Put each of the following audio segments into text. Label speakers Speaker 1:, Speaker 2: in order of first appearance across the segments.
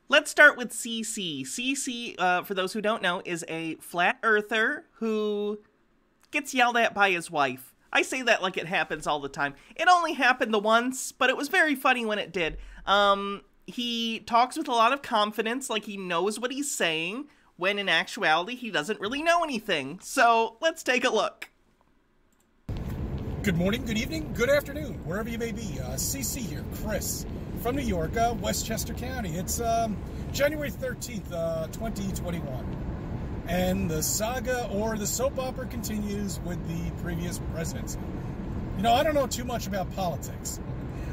Speaker 1: Let's start with CC. CC, for those who don't know, is a flat earther who gets yelled at by his wife. I say that like it happens all the time. It only happened the once, but it was very funny when it did. He talks with a lot of confidence, like he knows what he's saying, when in actuality he doesn't really know anything. So let's take a look.
Speaker 2: Good morning, good evening, good afternoon, wherever you may be. CC here, Chris, from New York, Westchester County. It's January 13th, 2021. And the saga or the soap opera continues with the previous presidency. You know, I don't know too much about politics.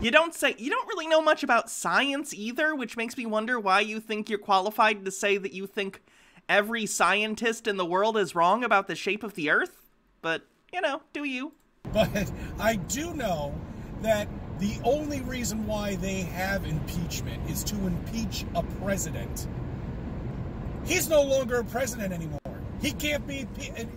Speaker 1: You don't really know much about science either, which makes me wonder why you think you're qualified to say that you think every scientist in the world is wrong about the shape of the Earth. But, you know, do you?
Speaker 2: But I do know that the only reason why they have impeachment is to impeach a president. He's no longer a president anymore. He can't be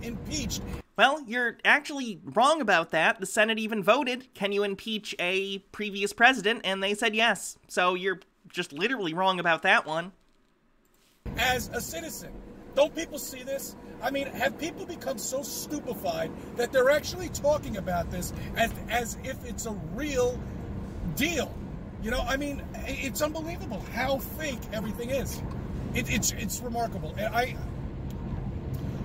Speaker 2: impeached.
Speaker 1: Well, you're actually wrong about that. The Senate even voted, can you impeach a previous president? And they said yes. So you're just literally wrong about that one.
Speaker 2: As a citizen, don't people see this? I mean, have people become so stupefied that they're actually talking about this as if it's a real deal? You know, I mean, it's unbelievable how fake everything is. It's remarkable.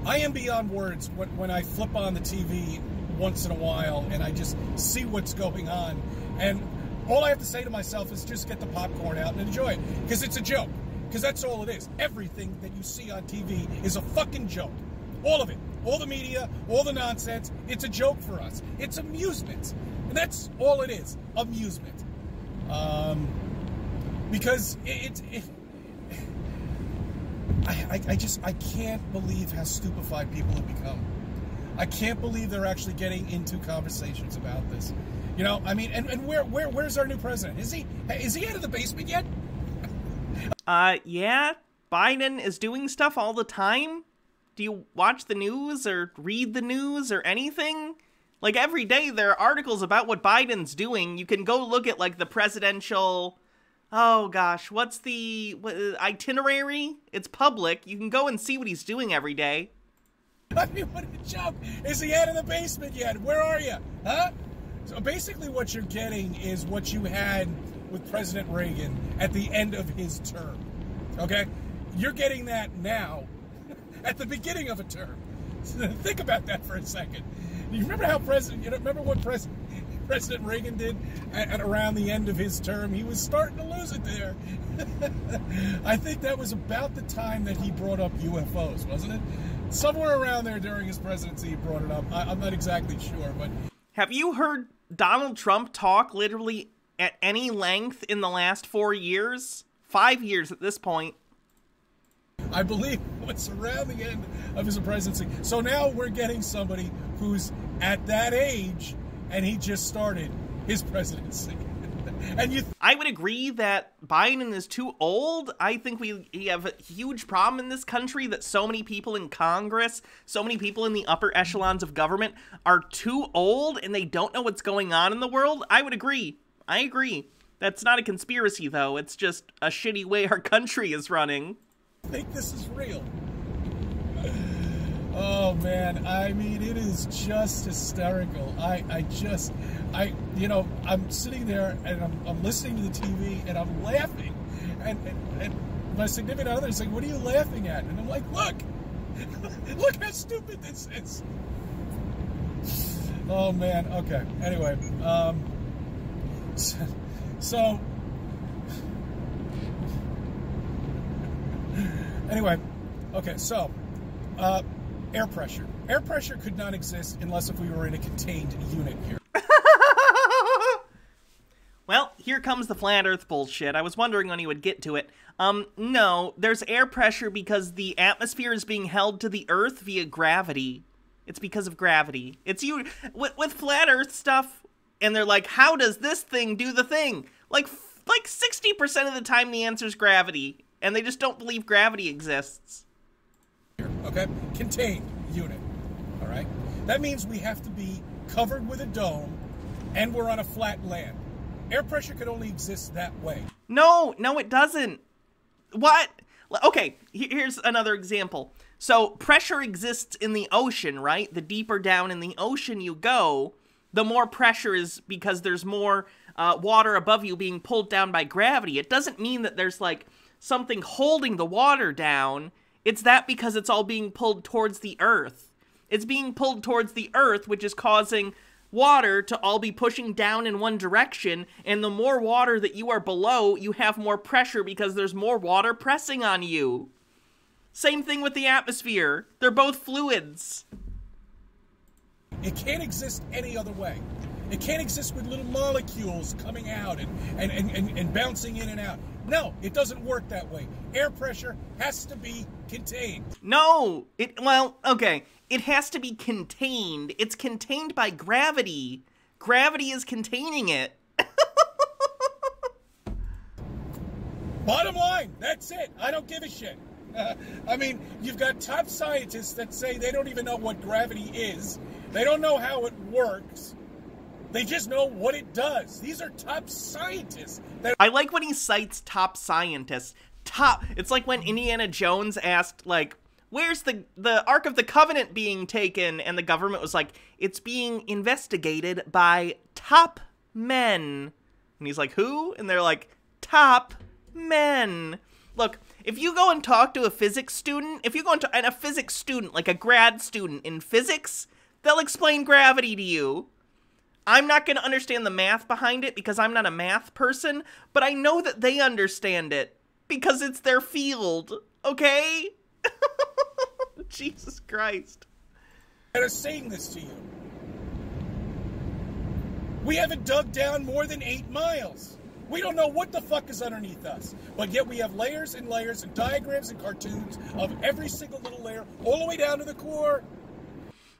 Speaker 2: I am beyond words when I flip on the TV once in a while and I just see what's going on. And all I have to say to myself is just get the popcorn out and enjoy it. Because it's a joke. Because that's all it is. Everything that you see on TV is a fucking joke. All of it. All the media, all the nonsense. It's a joke for us. It's amusement. And that's all it is. Amusement. Because I can't believe how stupefied people have become. I can't believe they're actually getting into conversations about this. You know, I mean, and where's our new president? Is he out of the basement yet?
Speaker 1: Yeah. Biden is doing stuff all the time. Do you watch the news or read the news or anything? Like, every day there are articles about what Biden's doing. You can go look at, like, the presidential... Oh, gosh, what's the itinerary? It's public. You can go and see what he's doing every day.
Speaker 2: I mean, what a joke. Is he out of the basement yet? Where are you? Huh? So basically what you're getting is what you had with President Reagan at the end of his term. Okay? You're getting that now at the beginning of a term. Think about that for a second. You remember what President Reagan did at around the end of his term? He was starting to lose it there. I think that was about the time that he brought up UFOs, wasn't it? Somewhere around there during his presidency he brought it up. I'm not exactly sure, but...
Speaker 1: Have you heard Donald Trump talk literally at any length in the last 4 years? 5 years at this point.
Speaker 2: I believe what's around the end of his presidency. So now we're getting somebody who's at that age and he just started his presidency. And
Speaker 1: I would agree that Biden is too old. I think we have a huge problem in this country that so many people in Congress, so many people in the upper echelons of government are too old and they don't know what's going on in the world. I would agree. I agree. That's not a conspiracy, though. It's just a shitty way our country is running.
Speaker 2: I think this is real. Oh man, I mean, it is just hysterical. You know, I'm sitting there and I'm listening to the TV and I'm laughing, and my significant other is like, "What are you laughing at?" And I'm like, "Look how stupid this is." Oh man. Okay. Anyway, so anyway, okay. So. Air pressure. Air pressure could not exist unless if we were in a contained unit here.
Speaker 1: Well, here comes the flat earth bullshit. I was wondering when he would get to it. No, there's air pressure because the atmosphere is being held to the earth via gravity. It's because of gravity. It's you with flat earth stuff, and they're like, how does this thing do the thing? Like 60% of the time the answer's gravity, and they just don't believe gravity exists.
Speaker 2: Okay? Contained unit. All right? That means we have to be covered with a dome and we're on a flat land. Air pressure could only exist that way.
Speaker 1: No, it doesn't. What? Okay, here's another example. So pressure exists in the ocean, right? The deeper down in the ocean you go, the more pressure is because there's more water above you being pulled down by gravity. It doesn't mean that there's like something holding the water down. It's that because it's all being pulled towards the earth. It's being pulled towards the earth, which is causing water to all be pushing down in one direction, and the more water that you are below, you have more pressure because there's more water pressing on you. Same thing with the atmosphere. They're both fluids.
Speaker 2: It can't exist any other way. It can't exist with little molecules coming out and bouncing in and out. No, it doesn't work that way. Air pressure has to be contained.
Speaker 1: No, well, okay. It has to be contained. It's contained by gravity. Gravity is containing it.
Speaker 2: Bottom line, that's it. I don't give a shit. I mean, you've got top scientists that say they don't even know what gravity is. They don't know how it works. They just know what it does. These are top scientists.
Speaker 1: I like when he cites top scientists. It's like when Indiana Jones asked, like, where's the Ark of the Covenant being taken? And the government was like, it's being investigated by top men. And he's like, who? And they're like, top men. Look, if you go and talk to a physics student, and a physics student, like a grad student in physics, they'll explain gravity to you. I'm not going to understand the math behind it because I'm not a math person, but I know that they understand it because it's their field, okay? Jesus Christ.
Speaker 2: That are saying this to you. We haven't dug down more than 8 miles. We don't know what the fuck is underneath us. But yet we have layers and layers and diagrams and cartoons of every single little layer all the way down to the core.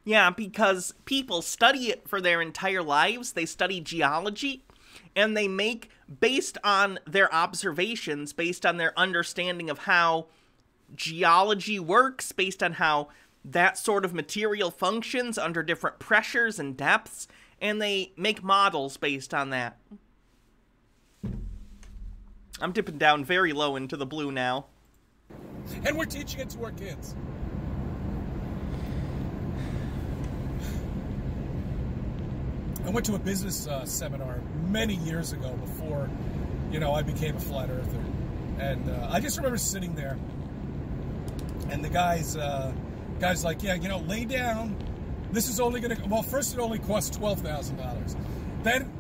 Speaker 1: Yeah, because people study it for their entire lives. They study geology, and they make, based on their observations, based on their understanding of how geology works, based on how that sort of material functions under different pressures and depths, and they make models based on that. I'm dipping down very low into the blue now.
Speaker 2: And we're teaching it to our kids. I went to a business seminar many years ago before, I became a flat earther. And I just remember sitting there, and the guy's like, yeah, lay down. This is only going to, well, first it only costs $12,000. Then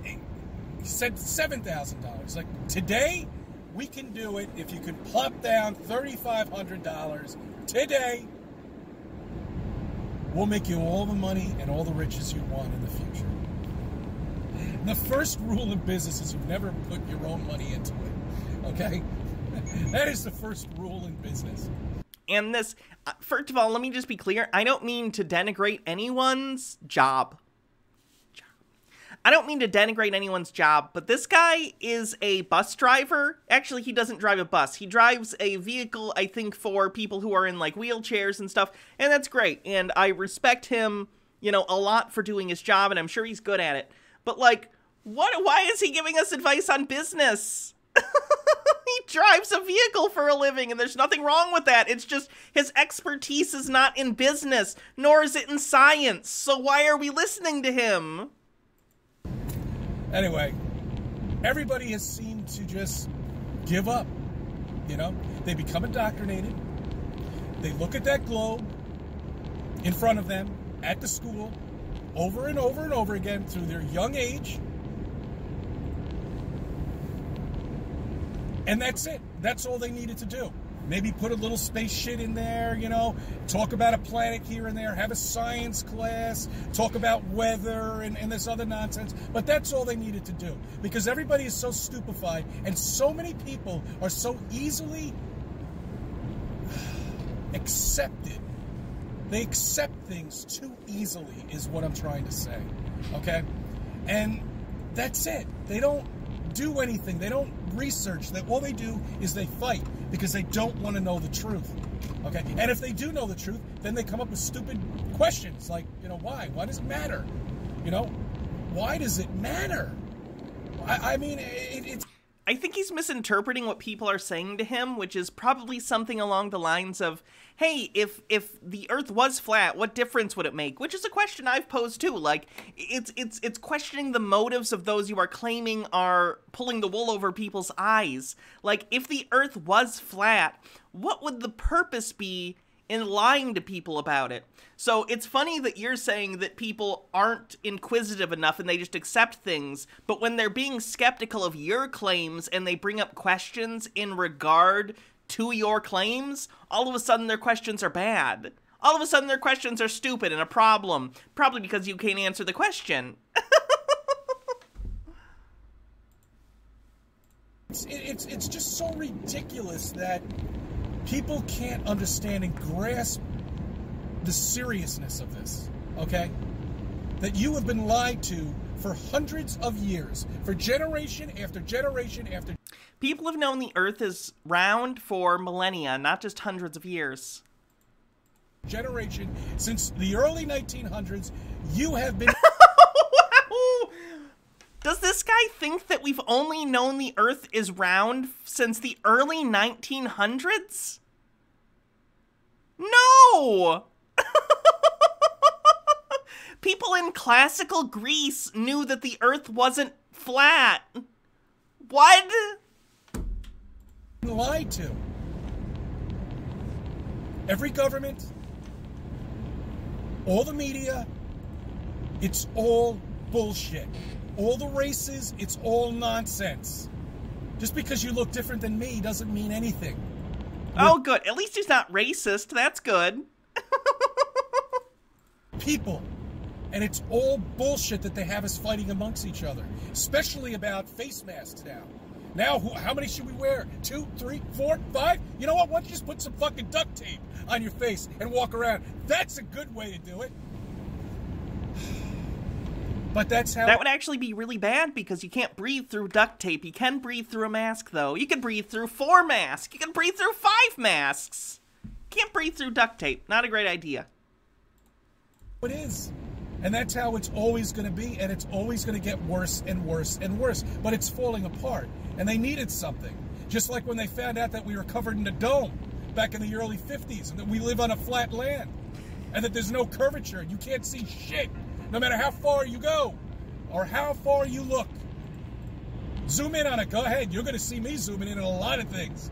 Speaker 2: he said $7,000. Like, today, we can do it if you can plop down $3,500 today. We'll make you all the money and all the riches you want in the future. The first rule in business is you never put your own money into it, okay? That is the first rule in business.
Speaker 1: And this, first of all, let me just be clear. I don't mean to denigrate anyone's job. I don't mean to denigrate anyone's job, but this guy is a bus driver. Actually, he doesn't drive a bus. He drives a vehicle, I think, for people who are in, like, wheelchairs and stuff, and that's great. And I respect him, a lot for doing his job, and I'm sure he's good at it. But, like, why is he giving us advice on business? He drives a vehicle for a living, and there's nothing wrong with that. It's just his expertise is not in business, nor is it in science. So why are we listening to him?
Speaker 2: Anyway, everybody has seemed to just give up. They become indoctrinated. They look at that globe in front of them at the school over and over and over again through their young age. And that's it. That's all they needed to do. Maybe put a little space shit in there, talk about a planet here and there, have a science class, talk about weather and this other nonsense. But that's all they needed to do. Because everybody is so stupefied and so many people are so easily accepted. They accept things too easily is what I'm trying to say. Okay? And that's it. They don't do anything. They don't research. That all they do is they fight because they don't want to know the truth. Okay? And if they do know the truth, then they come up with stupid questions like, why? Why does it matter? Why does it matter? I mean, it's...
Speaker 1: I think he's misinterpreting what people are saying to him, which is probably something along the lines of, hey, if the Earth was flat, what difference would it make? Which is a question I've posed too. Like, it's questioning the motives of those you are claiming are pulling the wool over people's eyes. Like, if the Earth was flat, what would the purpose be in lying to people about it? So it's funny that you're saying that people aren't inquisitive enough and they just accept things, but when they're being skeptical of your claims and they bring up questions in regard to your claims, all of a sudden their questions are bad. All of a sudden their questions are stupid and a problem, probably because you can't answer the question.
Speaker 2: It's just so ridiculous that people can't understand and grasp the seriousness of this, okay? That you have been lied to for hundreds of years, for generation after generation after...
Speaker 1: People have known the Earth is round for millennia, not just hundreds of years.
Speaker 2: Generation, since the early 1900s, you have been...
Speaker 1: Does this guy think that we've only known the Earth is round since the early 1900s? No! People in classical Greece knew that the Earth wasn't flat. What?
Speaker 2: Lied to. Every government, all the media, it's all bullshit. All the races, it's all nonsense. Just because you look different than me doesn't mean anything.
Speaker 1: Oh, good. At least he's not racist. That's good.
Speaker 2: People. And it's all bullshit that they have us fighting amongst each other. Especially about face masks now. Now, how many should we wear? 2, 3, 4, 5? You know what? Why don't you just put some fucking duct tape on your face and walk around? That's a good way to do it. But that's how...
Speaker 1: That would actually be really bad because you can't breathe through duct tape. You can breathe through a mask, though. You can breathe through 4 masks. You can breathe through 5 masks. Can't breathe through duct tape. Not a great idea.
Speaker 2: It is. And that's how it's always going to be, and it's always going to get worse and worse and worse. But it's falling apart, and they needed something. Just like when they found out that we were covered in a dome back in the early 50s, and that we live on a flat land, and that there's no curvature, and you can't see shit, no matter how far you go, or how far you look. Zoom in on it. Go ahead. You're going to see me zooming in on a lot of things.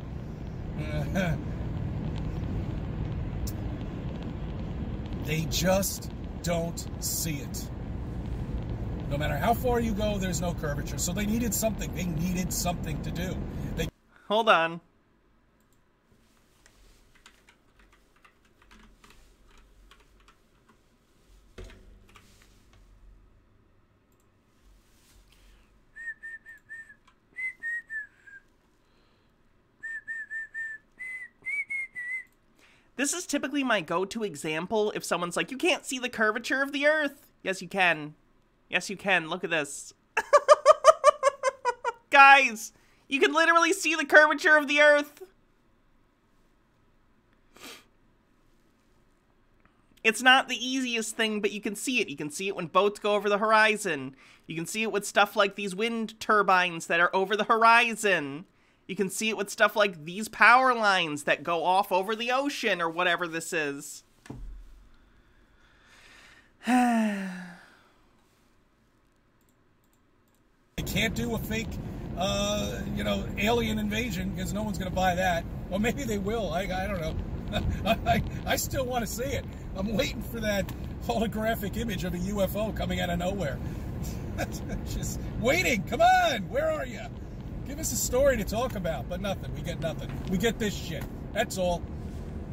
Speaker 2: They just don't see it. No matter how far you go, there's no curvature. So they needed something. They needed something to do.
Speaker 1: Hold on. This is typically my go-to example if someone's like, you can't see the curvature of the Earth. Yes, you can. Yes, you can. Look at this. Guys, you can literally see the curvature of the Earth. It's not the easiest thing, but you can see it. You can see it when boats go over the horizon. You can see it with stuff like these wind turbines that are over the horizon. You can see it with stuff like these power lines that go off over the ocean or whatever this is.
Speaker 2: They can't do a fake, alien invasion because no one's going to buy that. Well, maybe they will. I don't know. I still want to see it. I'm waiting for that holographic image of a UFO coming out of nowhere. Just waiting. Come on. Where are you? Give us a story to talk about, but nothing. We get nothing. We get this shit. That's all.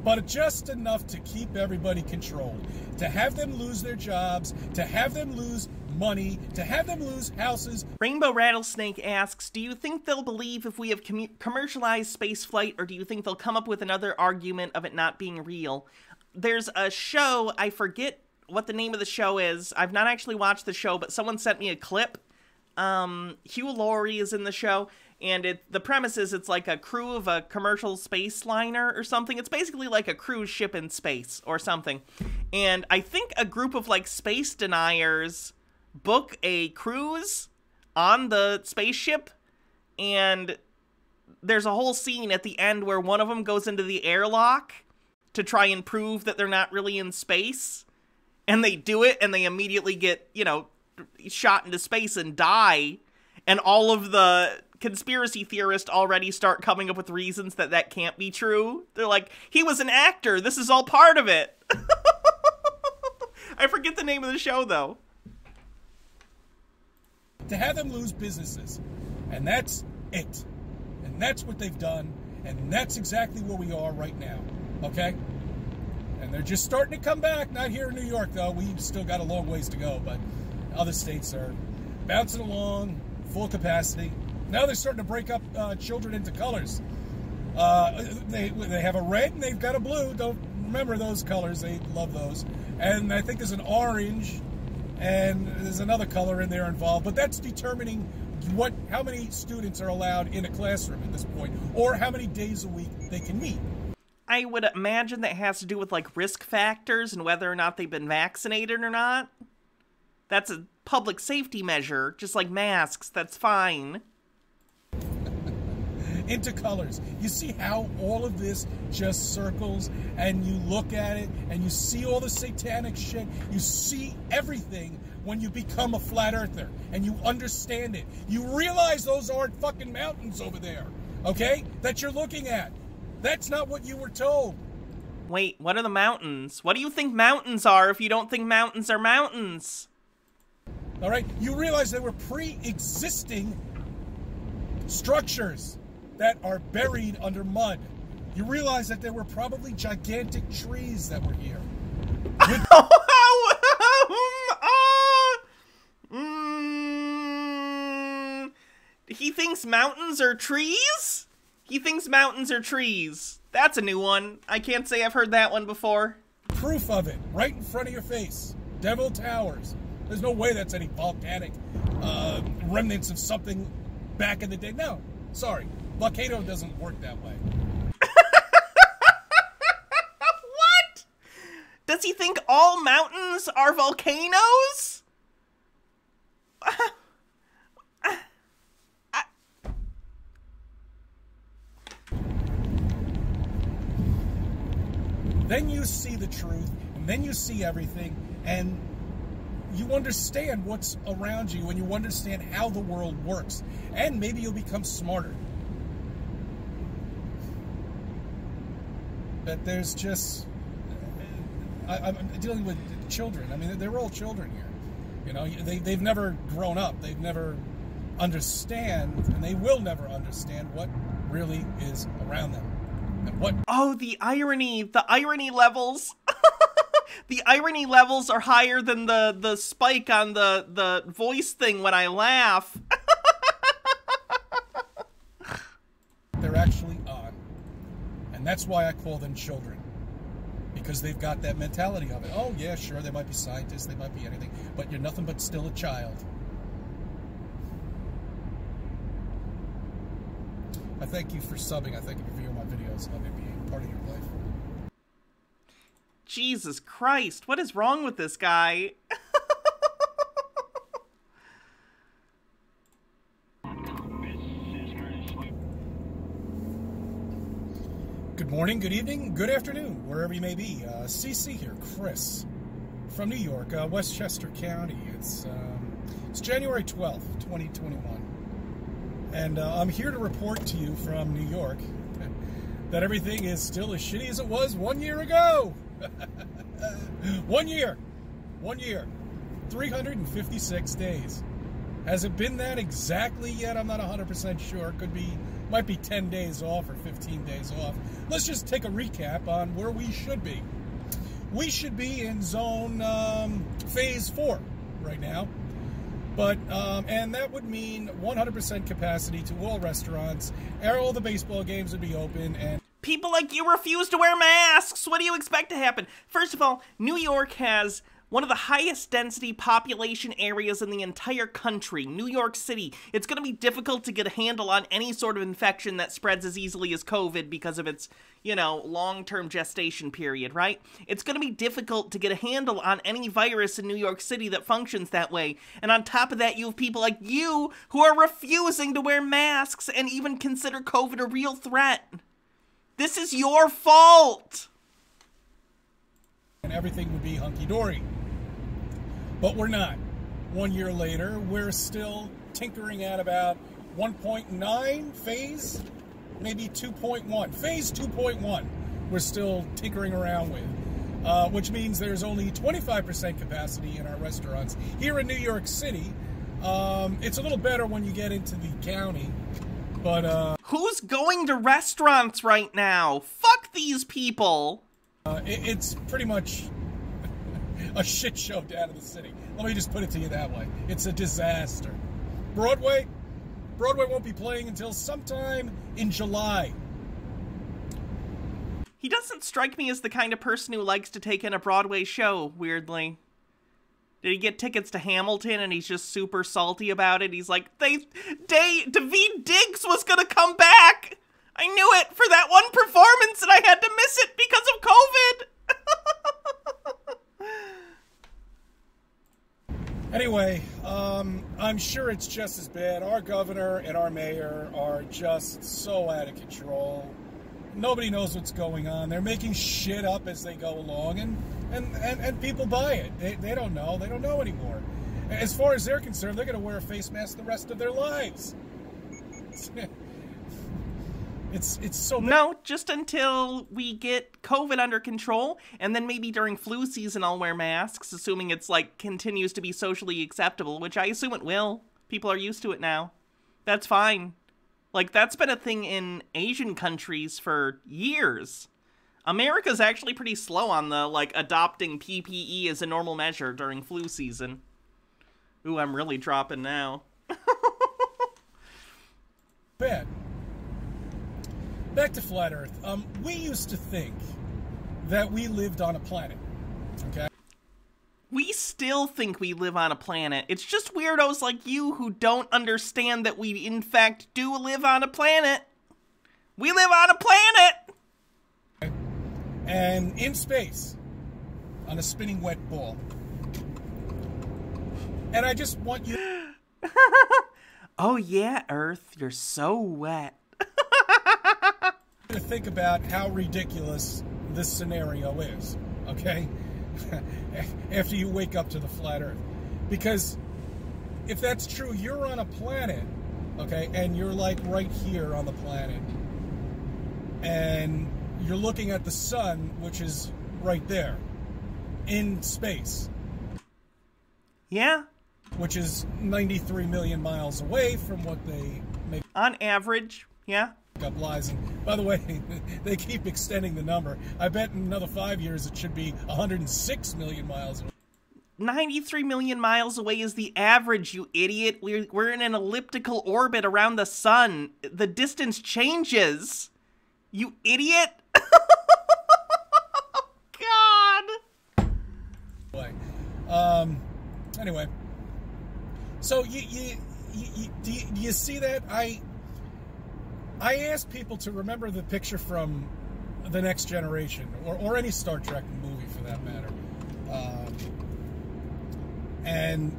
Speaker 2: But just enough to keep everybody controlled. To have them lose their jobs, to have them lose money, to have them lose houses.
Speaker 1: Rainbow Rattlesnake asks, do you think they'll believe if we have commercialized spaceflight, or do you think they'll come up with another argument of it not being real? There's a show, I forget what the name of the show is. I've not actually watched the show, but someone sent me a clip. Hugh Laurie is in the show. And the premise is it's like a crew of a commercial space liner or something. It's basically like a cruise ship in space or something. And I think a group of like space deniers book a cruise on the spaceship. and there's a whole scene at the end where one of them goes into the airlock to try and prove that they're not really in space. And they do it, and they immediately get, you know, shot into space and die. And all of the conspiracy theorists already start coming up with reasons that that can't be true. They're like, he was an actor. This is all part of it. I forget the name of the show, though.
Speaker 2: To have them lose businesses. And that's it. And that's what they've done. And that's exactly where we are right now. Okay? And they're just starting to come back. Not here in New York, though. We've still got a long ways to go. But other states are bouncing along, full capacity. Now they're starting to break up children into colors. They have a red and they've got a blue. Don't remember those colors. They love those. And I think there's an orange and there's another color in there involved. But that's determining how many students are allowed in a classroom at this point, or how many days a week they can meet.
Speaker 1: I would imagine that has to do with, like, risk factors and whether or not they've been vaccinated or not. That's a public safety measure, just like masks. That's fine.
Speaker 2: Into colors. You see how all of this just circles, and you look at it, and you see all the satanic shit. You see everything when you become a flat earther, and you understand it. You realize those aren't fucking mountains over there, okay? That you're looking at. That's not what you were told.
Speaker 1: Wait, what are the mountains? What do you think mountains are if you don't think mountains are mountains?
Speaker 2: All right? You realize they were pre-existing structures that are buried under mud. You realize that there were probably gigantic trees that were here.
Speaker 1: He thinks mountains are trees? He thinks mountains are trees. That's a new one. I can't say I've heard that one before.
Speaker 2: Proof of it, right in front of your face. Devil Towers. There's no way that's any volcanic remnants of something back in the day. No, sorry. Volcano doesn't work that way.
Speaker 1: What? Does he think all mountains are volcanoes?
Speaker 2: Then you see the truth, and then you see everything, and you understand what's around you, and you understand how the world works, and maybe you'll become smarter. But there's just... I'm dealing with children. I mean, they're all children here. You know, they've never grown up. They've never understand, and they will never understand what really is around them. And what...
Speaker 1: Oh, the irony levels. The irony levels are higher than the spike on the voice thing when I laugh.
Speaker 2: They're actually on. And that's why I call them children. Because they've got that mentality of it. Oh, yeah, sure, they might be scientists, they might be anything, but you're nothing but still a child. I thank you for subbing. I thank you for viewing my videos. Let me be part of your life.
Speaker 1: Jesus Christ, what is wrong with this guy?
Speaker 2: Good morning, good evening, good afternoon, wherever you may be. CC here, Chris, from New York, Westchester County. It's January 12th, 2021. And I'm here to report to you from New York that everything is still as shitty as it was 1 year ago. 1 year. 1 year. 356 days. Has it been that exactly yet? I'm not 100% sure. Might be 10 days off or 15 days off. Let's just take a recap on where we should be. We should be in zone phase 4 right now. But, and that would mean 100% capacity to all restaurants. All the baseball games would be open, and
Speaker 1: people like you refuse to wear masks. What do you expect to happen? First of all, New York has One of the highest density population areas in the entire country, New York City. It's going to be difficult to get a handle on any sort of infection that spreads as easily as COVID because of its, long-term gestation period, right? It's going to be difficult to get a handle on any virus in New York City that functions that way. And on top of that, you have people like you who are refusing to wear masks and even consider COVID a real threat. This is your fault!
Speaker 2: And everything would be hunky-dory. But we're not. 1 year later, we're still tinkering at about 1.9 phase, maybe 2.1. Phase 2.1 we're still tinkering around with, which means there's only 25% capacity in our restaurants. Here in New York City, it's a little better when you get into the county, but...
Speaker 1: Who's going to restaurants right now? Fuck these people!
Speaker 2: It's pretty much a shit show down in the city. Let me just put it to you that way. It's a disaster. Broadway won't be playing until sometime in July.
Speaker 1: He doesn't strike me as the kind of person who likes to take in a Broadway show, weirdly. Did he get tickets to Hamilton and he's just super salty about it? He's like, David Diggs was gonna come back! I knew it for that one performance and I had to miss it because of COVID!
Speaker 2: Anyway, I'm sure it's just as bad. Our governor and our mayor are just so out of control. Nobody knows what's going on. They're making shit up as they go along, and people buy it. They don't know. They don't know anymore. As far as they're concerned, they're going to wear a face mask the rest of their lives. It's so bad.
Speaker 1: No, just until we get COVID under control, and then maybe during flu season I'll wear masks, assuming it's, continues to be socially acceptable, which I assume it will. People are used to it now. That's fine. That's been a thing in Asian countries for years. America's actually pretty slow on the, adopting PPE as a normal measure during flu season. Ooh, I'm really dropping now.
Speaker 2: Bad. Back to Flat Earth. We used to think that we lived on a planet, okay?
Speaker 1: We still think we live on a planet. It's just weirdos like you who don't understand that we, in fact, do live on a planet. We live on a planet!
Speaker 2: And in space, on a spinning wet ball. And I just want you...
Speaker 1: Oh yeah, Earth, you're so wet.
Speaker 2: to think about how ridiculous this scenario is, okay? After you wake up to the flat Earth. Because if that's true, you're on a planet, okay? And you're right here on the planet. And you're looking at the sun, which is right there in space.
Speaker 1: Yeah.
Speaker 2: Which is 93 million miles away from what they make.
Speaker 1: On average, yeah.
Speaker 2: Up lies. And by the way, they keep extending the number. I bet in another 5 years it should be 106 million miles away.
Speaker 1: 93 million miles away is the average, you idiot. We're in an elliptical orbit around the sun. The distance changes. You idiot. God.
Speaker 2: Anyway. So do you see that? I asked people to remember the picture from The Next Generation, or any Star Trek movie for that matter. And,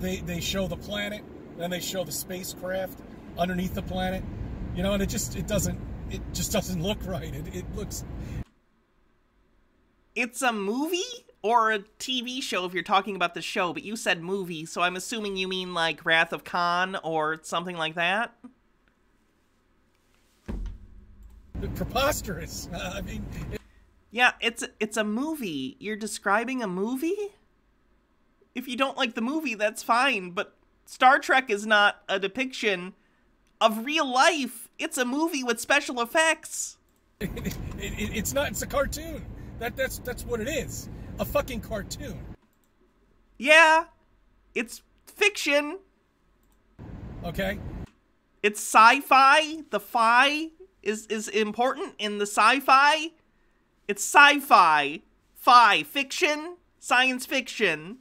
Speaker 2: they show the planet, then they show the spacecraft underneath the planet, and it just doesn't look right. It looks...
Speaker 1: It's a movie or a TV show if you're talking about the show, but you said movie, so I'm assuming you mean Wrath of Khan or something like that?
Speaker 2: Preposterous.
Speaker 1: Yeah, it's a movie. You're describing a movie? If you don't like the movie, that's fine, but Star Trek is not a depiction of real life. It's a movie with special effects.
Speaker 2: It's not. It's a cartoon. That's what it is. A fucking cartoon.
Speaker 1: Yeah, it's fiction.
Speaker 2: Okay.
Speaker 1: It's sci-fi. The fi is important in the sci-fi. It's sci-fi. Fiction. Science fiction.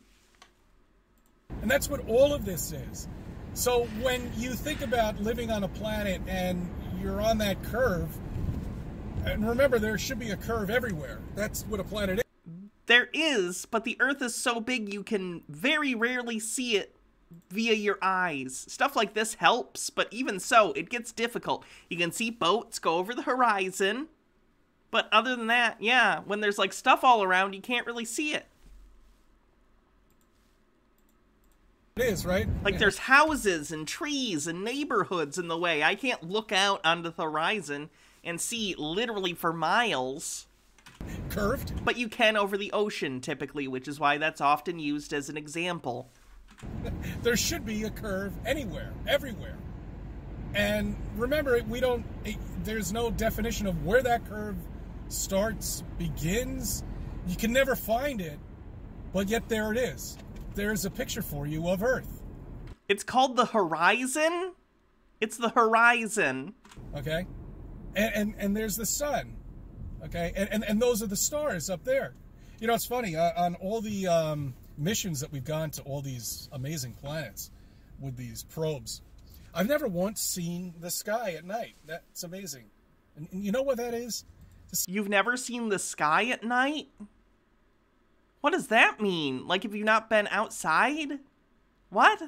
Speaker 2: And that's what all of this is. So when you think about living on a planet and you're on that curve, and remember, there should be a curve everywhere. That's what a planet is.
Speaker 1: There is, but the Earth is so big you can very rarely see it via your eyes. Stuff like this helps, but even so, it gets difficult. You can see boats go over the horizon, but other than that, yeah, when there's like stuff all around, you can't really see it.
Speaker 2: It is, right?
Speaker 1: Like there's houses and trees and neighborhoods in the way. I can't look out onto the horizon and see literally for miles.
Speaker 2: Curved?
Speaker 1: But you can over the ocean, typically, which is why that's often used as an example.
Speaker 2: There should be a curve anywhere, everywhere. And remember, there's no definition of where that curve starts, begins. You can never find it, but yet there it is. There's a picture for you of Earth.
Speaker 1: It's called the horizon? It's the horizon.
Speaker 2: Okay? And there's the sun. Okay? And those are the stars up there. You know, it's funny, on all the missions that we've gone to all these amazing planets with these probes, I've never once seen the sky at night. That's amazing. And you know what that is?
Speaker 1: You've never seen the sky at night? What does that mean? Like, have you not been outside? What?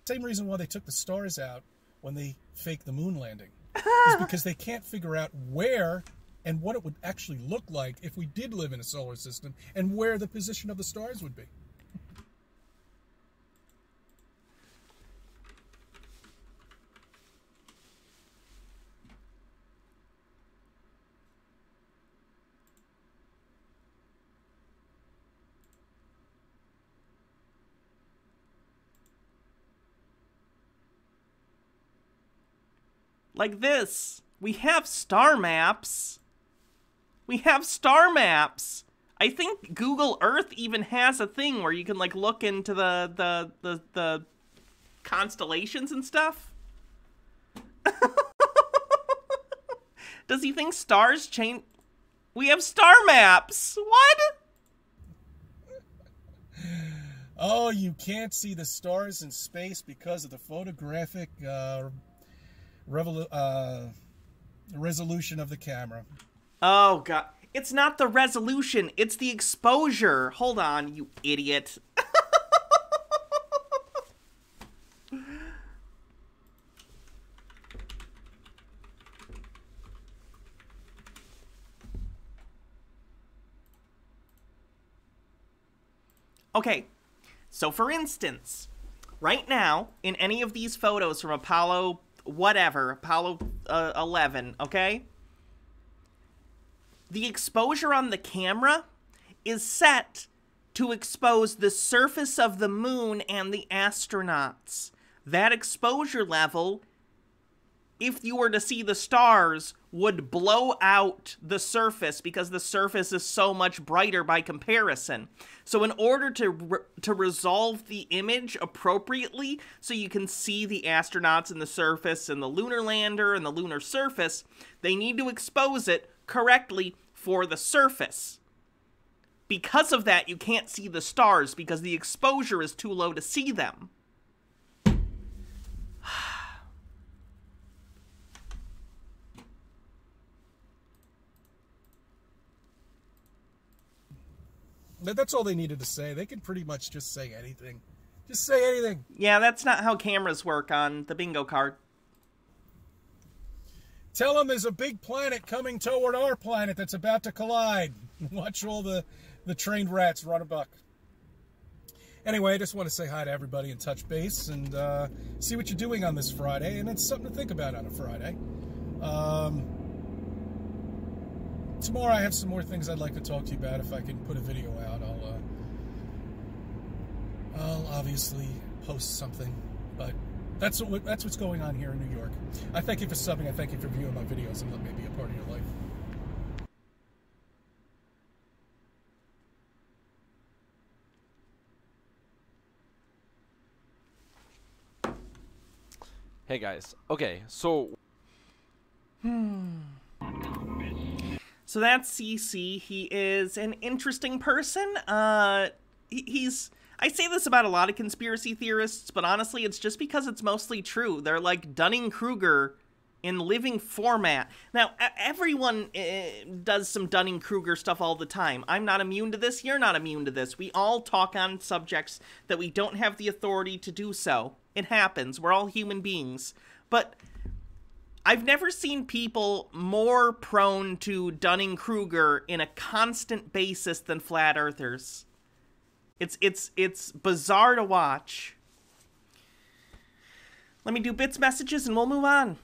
Speaker 2: Same reason why they took the stars out when they faked the moon landing. Is because they can't figure out where and what it would actually look like if we did live in a solar system and where the position of the stars would be.
Speaker 1: Like this. We have star maps. We have star maps. I think Google Earth even has a thing where you can like look into the constellations and stuff. Does he think stars change? We have star maps. What?
Speaker 2: Oh, you can't see the stars in space because of the photographic resolution of the camera.
Speaker 1: Oh, God. It's not the resolution. It's the exposure. Hold on, you idiot. Okay, so for instance, right now, in any of these photos from Apollo 11, okay? The exposure on the camera is set to expose the surface of the moon and the astronauts. That exposure level, if you were to see the stars, would blow out the surface because the surface is so much brighter by comparison. So in order to resolve the image appropriately so you can see the astronauts and the surface and the lunar lander and the lunar surface, they need to expose it correctly for the surface. Because of that, you can't see the stars because the exposure is too low to see them.
Speaker 2: That's all they needed to say. They can pretty much just say anything. Just say anything.
Speaker 1: Yeah, that's not how cameras work on the bingo card.
Speaker 2: Tell them there's a big planet coming toward our planet that's about to collide. Watch all the trained rats run amok. Anyway, I just want to say hi to everybody and touch base and see what you're doing on this Friday. And it's something to think about on a Friday. Tomorrow I have some more things I'd like to talk to you about. If I can put a video out, I'll obviously post something. But that's what's going on here in New York. I thank you for subbing. I thank you for viewing my videos and let me be a part of your life.
Speaker 3: Hey guys. Okay, so
Speaker 1: So that's CC. He is an interesting person. He's... I say this about a lot of conspiracy theorists, but honestly, it's just because it's mostly true. They're like Dunning-Kruger in living format. Now, everyone does some Dunning-Kruger stuff all the time. I'm not immune to this. You're not immune to this. We all talk on subjects that we don't have the authority to do so. It happens. We're all human beings. But I've never seen people more prone to Dunning-Kruger in a constant basis than flat earthers. It's bizarre to watch. Let me do bits messages and we'll move on.